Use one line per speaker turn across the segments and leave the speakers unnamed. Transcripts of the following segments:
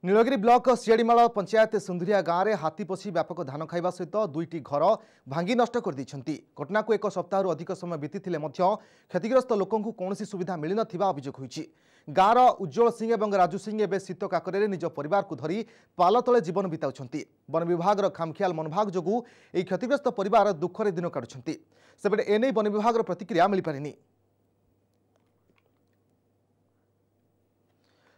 Nilgiri block सियाड़ीमाल panchayat Sundariya गाँव में हाथी पशी व्यापक धान खाइबा सहित दुईटी घर भांगी नष्ट कर दैछन्ति। घटना को एक सप्ताह अधिक समय बीती क्षतिग्रस्त लोकों कौन सुविधा मिल नथिबा अभियोग होइछि। गाँवर उज्जवल सिंह और राजू सिंह एवं शीत काकरे निज परिवार को धरी पाल तले जीवन बिताउछन्ति। वन विभाग खामखियाल मनोभाग जोगु एही क्षतिग्रस्त परिवार दुखरे दिन काटुछन्ति। सेबडे एने वन विभाग प्रतिक्रिया मिल पारिनी।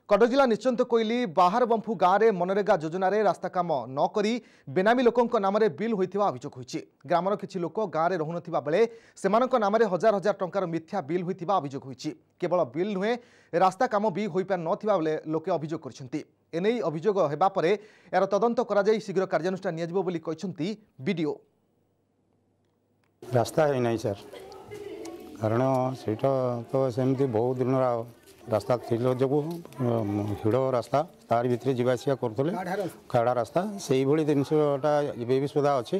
कटक जिला निश्चिंत कोइली बाहर बंफु गाँव में मनरेगा योजना रे रास्ता काम न करी बेनामी लोकों नाम बिल होइथिबा अभियोग होइछि। ग्रामर किछि लोक गाँव में रहुनथिबा बेले सेमानक नाम हजार हजार टंकार मिथ्या बिल होइथिबा अभियोग होइछि। केवल बिल नुहे रास्ता काम भी होई पार नथिबा बेले लोके अभियोग करछन्ति। एनै अभियोग हेबा परे यार तदंत करा जाई शीघ्र कार्यानुष्ठान नियाजिबो बोली कहिसन्ति बीडीओ।
रास्ता है नहीं सर, कारण सेटा तो सेमती बहुत दिन रास्ता थी जो हिड़ रास्ता तार भितर जावासिया करुले खाड़ा रास्ता से जिनसटा भी सुधा अच्छी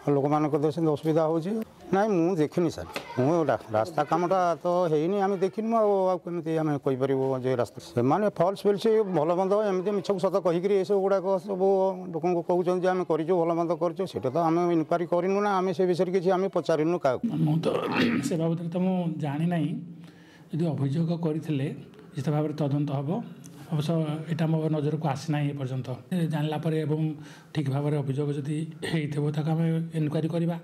लोक मान असुविधा हो ना मुझे देखनी सर मुझे रास्ता कमटा तो है आम देखनी आमती आम कहीपर रास्ता से फल्स बिल से भल मंद एमती मिछ सत कहीकि ये सब गुड़ाक सब लोक कहते आम कर भल मंद कर तो आम इनक्वारी करूँ ना आम से विषय किसी आम पचारूँ क्या
से बाबद तो मुझे जानी ना यदि अभियोग करते निश्चित भाव में तदंत हम अवश्य यहाँ मो नजर को आसीना ये पर्यंत जानला ठीक भाव में अभियोग जदि होता आम इनक्वारी करवा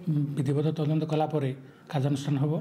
विधिवत तदंत कलापर कार्यानुष्ठान हम।